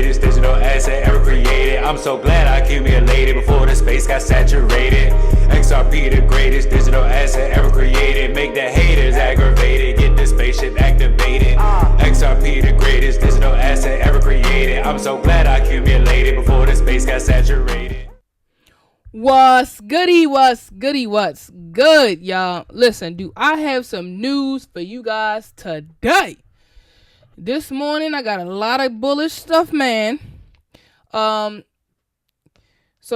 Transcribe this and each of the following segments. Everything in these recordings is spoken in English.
greatest digital asset ever created. I'm so glad I accumulated before the space got saturated. XRP the greatest digital asset ever created. Make the haters aggravated, get the spaceship activated. XRP the greatest digital asset ever created. I'm so glad I accumulated before the space got saturated. What's goody, what's good, y'all? Listen, do I have some news for you guys today? This morning, I got a lot of bullish stuff, man. So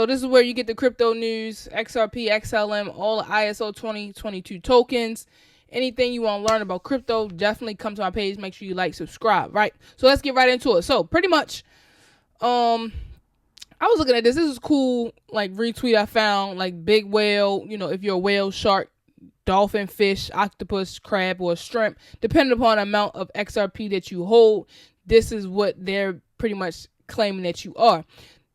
this is where you get the crypto news, XRP, XLM, all the ISO 2022 tokens. Anything you want to learn about crypto, definitely come to my page. Make sure you like, subscribe, right? So let's get right into it. So pretty much, I was looking at this. This is cool, like, retweet I found, like, big whale, you know, if you're a whale, shark, dolphin, fish, octopus, crab, or shrimp, depending upon the amount of XRP that you hold, this is what they're pretty much claiming that you are.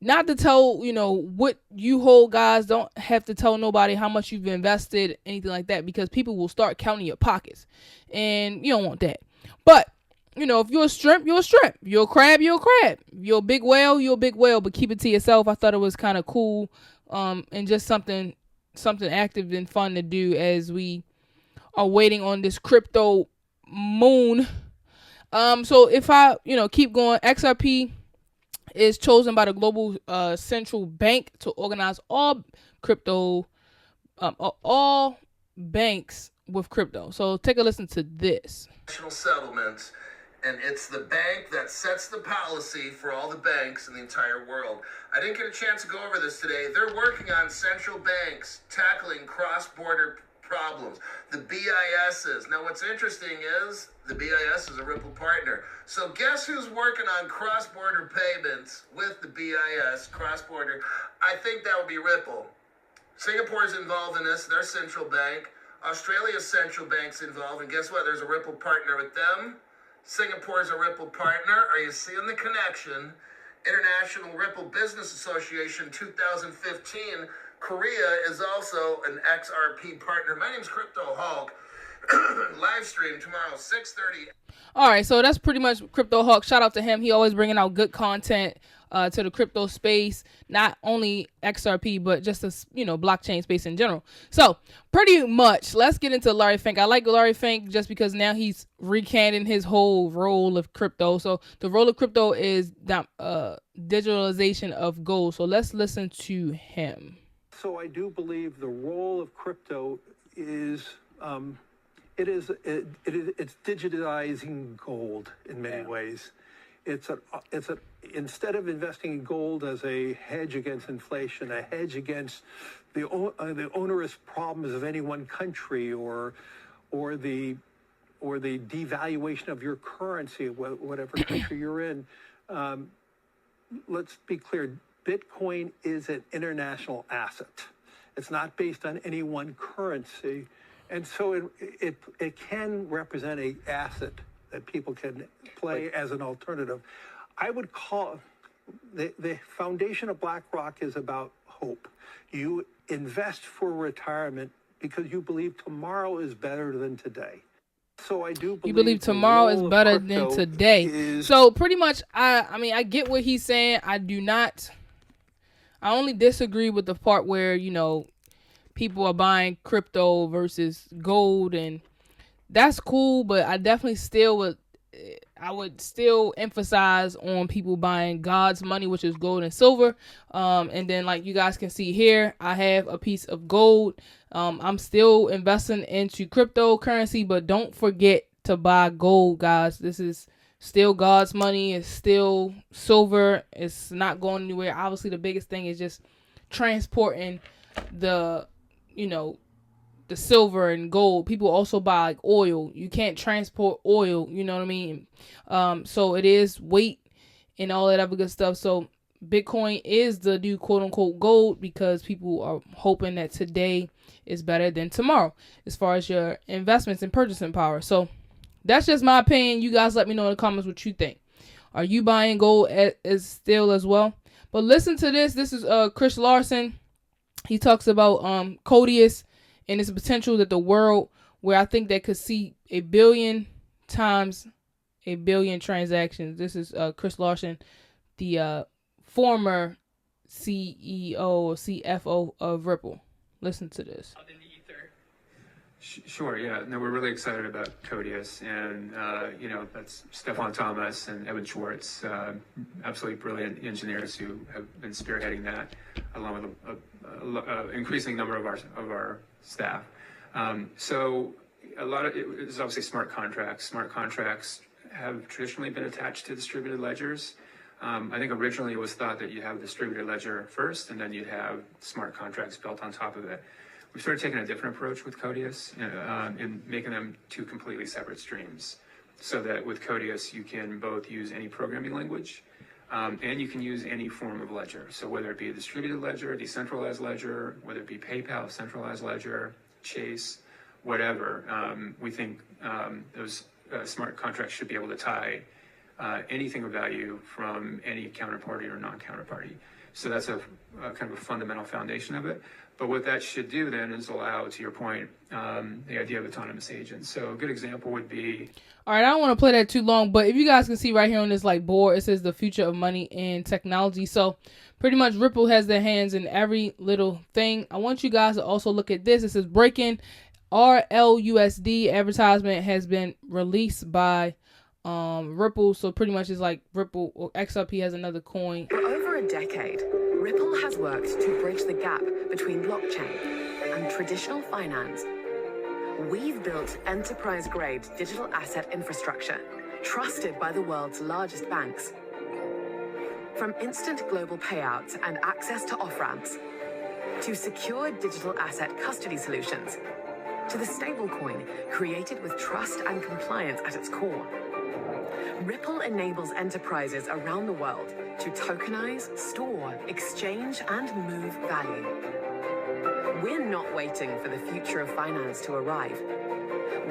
Not to tell, you know, what you hold, guys. Don't have to tell nobody how much you've invested, anything like that, because people will start counting your pockets, and you don't want that. But you know, if you're a shrimp, you're a shrimp. If you're a crab, you're a crab. If you're a big whale, you're a big whale. But keep it to yourself. I thought it was kind of cool, and just something active and fun to do as we are waiting on this crypto moon. So if I, you know, keep going, XRP is chosen by the global central bank to organize all crypto, all banks with crypto. So take a listen to this. National settlements. And it's the bank that sets the policy for all the banks in the entire world. I didn't get a chance to go over this today. They're working on central banks tackling cross-border problems. The BISs. Now, what's interesting is the BIS is a Ripple partner. So guess who's working on cross-border payments with the BIS, cross-border? I think that would be Ripple. Singapore's involved in this. Their central bank. Australia's central bank's involved. And guess what? There's a Ripple partner with them. Singapore's a Ripple partner. Are you seeing the connection? International Ripple Business Association 2015. Korea is also an XRP partner. My name's Crypto Hulk. Live stream tomorrow, 6:30. All right, so that's pretty much Crypto Hulk. Shout out to him. He always bringing out good content to the crypto space, not only XRP, but just the, you know, blockchain space in general. So pretty much, let's get into Larry Fink. I like Larry Fink just because now he's recanting his whole role of crypto. So the role of crypto is the digitalization of gold. So let's listen to him. So I do believe the role of crypto is it's digitizing gold in many ways. It's instead of investing in gold as a hedge against inflation, a hedge against the onerous problems of any one country, or the devaluation of your currency, whatever country you're in. Let's be clear. Bitcoin is an international asset. It's not based on any one currency. And so it can represent an asset that people can play as an alternative. I would call the foundation of BlackRock is about hope. You invest for retirement because you believe tomorrow is better than today. So I do believe you believe tomorrow is better than today. So pretty much, I mean, I get what he's saying. I only disagree with the part where, you know, people are buying crypto versus gold, and that's cool, but I definitely would still emphasize on people buying God's money, which is gold and silver. And then, like you guys can see here, I have a piece of gold. I'm still investing into cryptocurrency, but don't forget to buy gold, guys. This is still God's money. It's still silver. It's not going anywhere. Obviously, the biggest thing is just transporting the silver and gold. People also buy like oil. You can't transport oil, you know what I mean? So it is weight and all that other good stuff. So Bitcoin is the new quote unquote gold because people are hoping that today is better than tomorrow as far as your investments and purchasing power. So that's just my opinion. You guys let me know in the comments what you think. Are you buying gold as still as well? But listen to this. This is Chris Larson. He talks about Codius and its potential that the world, where I think that could see 1 billion times 1 billion transactions. This is Chris Larson the former CEO or CFO of Ripple. Listen to this. Sure, yeah. No, we're really excited about Codius, and that's Stefan Thomas and Evan Schwartz, absolutely brilliant engineers who have been spearheading that, along with an increasing number of our staff. So a lot of it is obviously smart contracts. Smart contracts have traditionally been attached to distributed ledgers. I think originally it was thought that you have distributed ledger first, and then you'd have smart contracts built on top of it. We've started taking a different approach with Codius and making them two completely separate streams, so that with Codius you can both use any programming language and you can use any form of ledger. So whether it be a distributed ledger, decentralized ledger, whether it be PayPal, centralized ledger, Chase, whatever, we think those smart contracts should be able to tie anything of value from any counterparty or non-counterparty. So that's a kind of a fundamental foundation of it. But what that should do then is allow, to your point, the idea of autonomous agents. So a good example would be... All right, I don't want to play that too long, but if you guys can see right here on this board, it says the future of money and technology. So pretty much Ripple has their hands in every little thing. I want you guys to also look at this. It says breaking RLUSD advertisement has been released by Ripple. So pretty much it's like Ripple or XRP has another coin. For over a decade, Ripple has worked to bridge the gap between blockchain and traditional finance. We've built enterprise-grade digital asset infrastructure, trusted by the world's largest banks. From instant global payouts and access to off-ramps, to secure digital asset custody solutions, to the stablecoin created with trust and compliance at its core. Ripple enables enterprises around the world to tokenize, store, exchange, and move value. We're not waiting for the future of finance to arrive.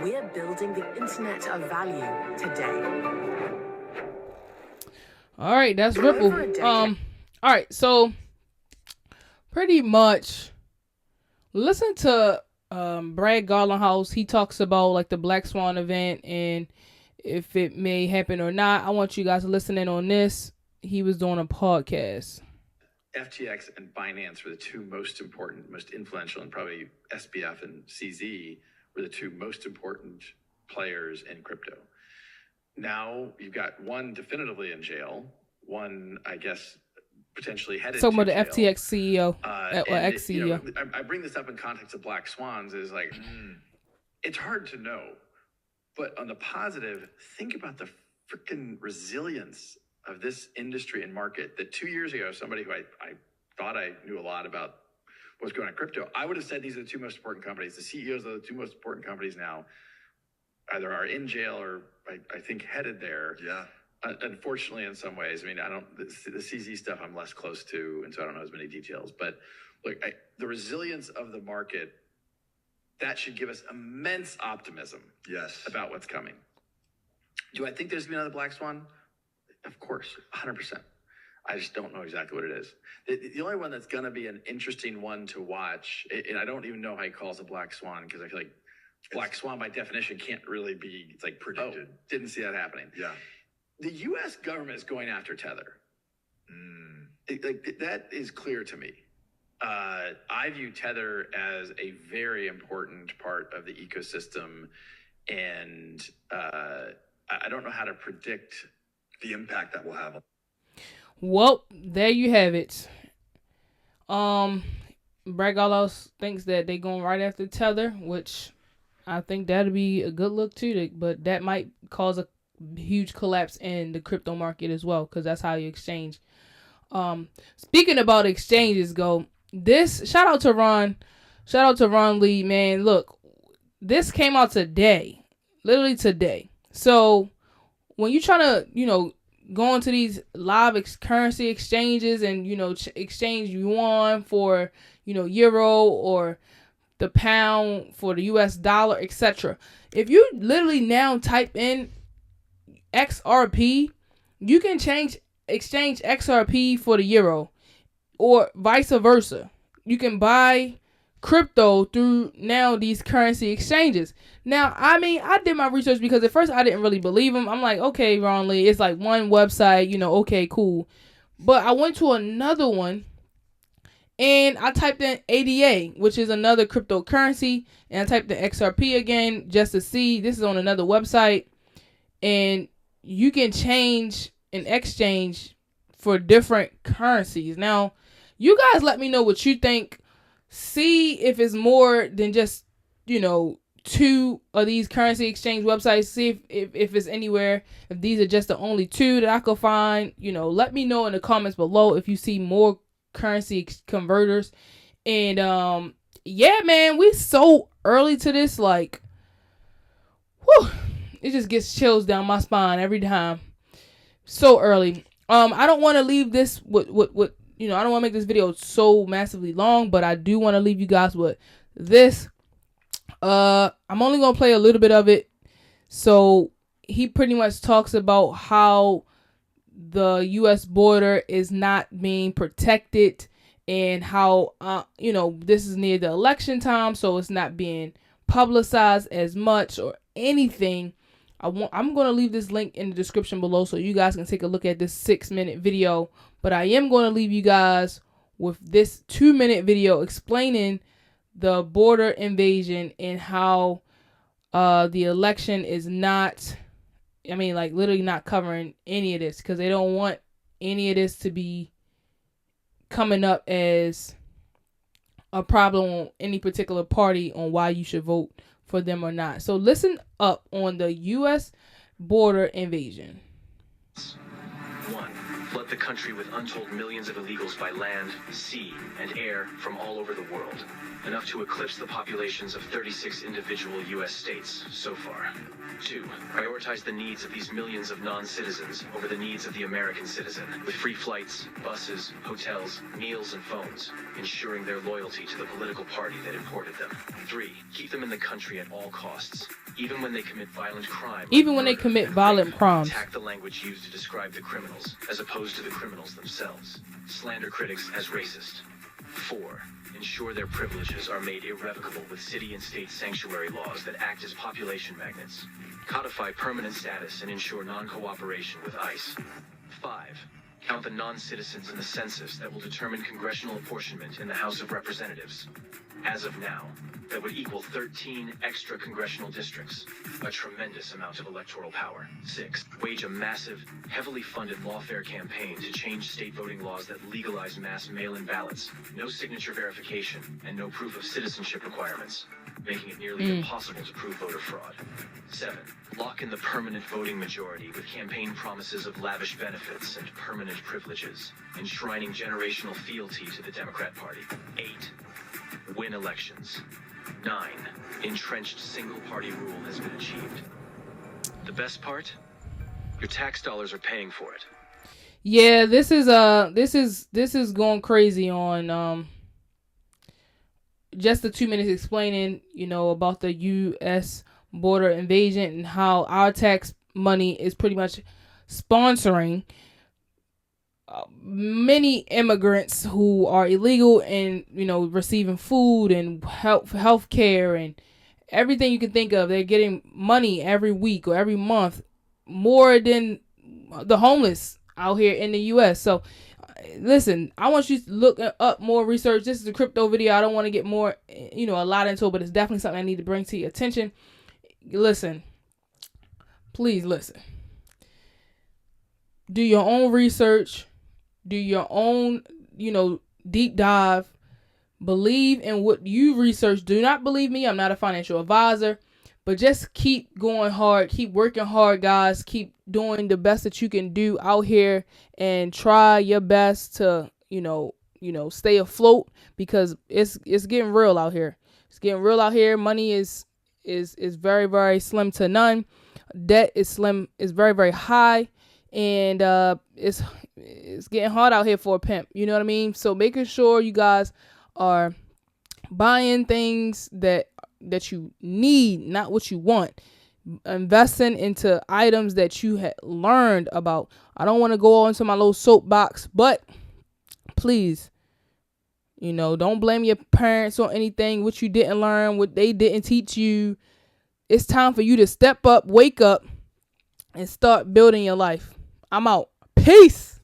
We're building the internet of value today. All right, that's Ripple. All right, so pretty much listen to Brad Garlinghouse. He talks about like the Black Swan event and if it may happen or not. I want you guys to listen in on this. He was doing a podcast. FTX and Binance were the two most important, most influential, and probably SBF and CZ were the two most important players in crypto. Now you've got one definitively in jail, one, I guess, potentially headed talking to about the jail. FTX CEO or ex-CEO. I bring this up in context of Black Swans is like, it's hard to know. But on the positive, think about the freaking resilience of this industry and market that 2 years ago, somebody who I thought I knew a lot about what's going on in crypto, I would have said these are the two most important companies. The CEOs of the two most important companies now either are in jail or I think headed there. Yeah. Unfortunately, in some ways, I mean, the CZ stuff I'm less close to, and so I don't know as many details. But look, the resilience of the market, that should give us immense optimism. Yes. About what's coming. Do I think there's going to be another Black Swan? Of course, 100%. I just don't know exactly what it is. The only one that's going to be an interesting one to watch, and I don't even know how he calls a Black Swan, because I feel like Black Swan by definition can't really be, it's like predicted. Oh, didn't see that happening. Yeah. The U.S. government is going after Tether. That is clear to me. I view Tether as a very important part of the ecosystem, and I don't know how to predict the impact that will have. Well, there you have it. Brad Garlinghouse thinks that they're going right after Tether, which I think that'll be a good look too, but that might cause a huge collapse in the crypto market as well, because that's how you exchange. Speaking about exchanges, shout out to Ron Lee, man. Look, this came out today, literally today. So when you try to, go into these live currency exchanges and, exchange yuan for, euro or the pound for the US dollar, etc. If you literally now type in XRP, you can exchange XRP for the euro or vice versa. You can buy crypto through now these currency exchanges. Now, I mean, I did my research because at first I didn't really believe him. I'm like, okay, Ron Lee, it's like one website, okay, cool. But I went to another one and I typed in ADA, which is another cryptocurrency, and I typed in XRP again just to see. This is on another website, and you can change and exchange for different currencies. Now, you guys let me know what you think. See if it's more than just, two of these currency exchange websites. See if it's anywhere, if these are just the only two that I could find. Let me know in the comments below if you see more currency converters. And yeah, man, we so early to this, like, whew, it just gets chills down my spine every time. So early. I don't want to leave this with I don't want to make this video so massively long, but I do want to leave you guys with this. I'm only gonna play a little bit of it. So he pretty much talks about how the U.S. border is not being protected, and how this is near the election time, so it's not being publicized as much or anything. I'm going to leave this link in the description below so you guys can take a look at this 6-minute video, but I am going to leave you guys with this 2-minute video explaining the border invasion and how the election is not, literally not covering any of this, because they don't want any of this to be coming up as a problem on any particular party on why you should vote for them or not. So listen up on the U.S. border invasion. 1. Flood the country with untold millions of illegals by land, sea, and air from all over the world. Enough to eclipse the populations of 36 individual U.S. states so far. 2. Prioritize the needs of these millions of non-citizens over the needs of the American citizen, with free flights, buses, hotels, meals, and phones, ensuring their loyalty to the political party that imported them. 3. Keep them in the country at all costs, even when they commit violent crime. Attack the language used to describe the criminals, as opposed to the criminals themselves. Slander critics as racist. 4. Ensure their privileges are made irrevocable with city and state sanctuary laws that act as population magnets. Codify permanent status and ensure non-cooperation with ICE. 5. Count the non-citizens in the census that will determine congressional apportionment in the House of Representatives. As of now, that would equal 13 extra congressional districts, a tremendous amount of electoral power. 6. Wage a massive, heavily funded lawfare campaign to change state voting laws that legalize mass mail-in ballots, no signature verification, and no proof of citizenship requirements, making it nearly impossible to prove voter fraud. 7. Lock in the permanent voting majority with campaign promises of lavish benefits and permanent privileges, enshrining generational fealty to the Democrat Party. 8. Win elections. 9. Entrenched single-party rule has been achieved. The best part? Your tax dollars are paying for it. Yeah, this is going crazy on just the 2 minutes explaining, about the U.S. border invasion and how our tax money is pretty much sponsoring many immigrants who are illegal and receiving food and health care and everything you can think of. They're getting money every week or every month, more than the homeless out here in the U.S. So listen, I want you to look up more research. This is a crypto video. I don't want to get more a lot into it, but it's definitely something I need to bring to your attention. Listen, please listen, do your own research. Do your own, deep dive. Believe in what you research. Do not believe me. I'm not a financial advisor. But just keep going hard. Keep working hard, guys. Keep doing the best that you can do out here. And try your best to, stay afloat. Because it's getting real out here. It's getting real out here. Money is very, very slim to none. Debt is very, very high. And it's getting hard out here for a pimp. You know what I mean? So making sure you guys are buying things that you need, not what you want. Investing into items that you had learned about. I don't want to go into my little soapbox, but please, don't blame your parents or anything, what you didn't learn, what they didn't teach you. It's time for you to step up, wake up, and start building your life. I'm out. Peace.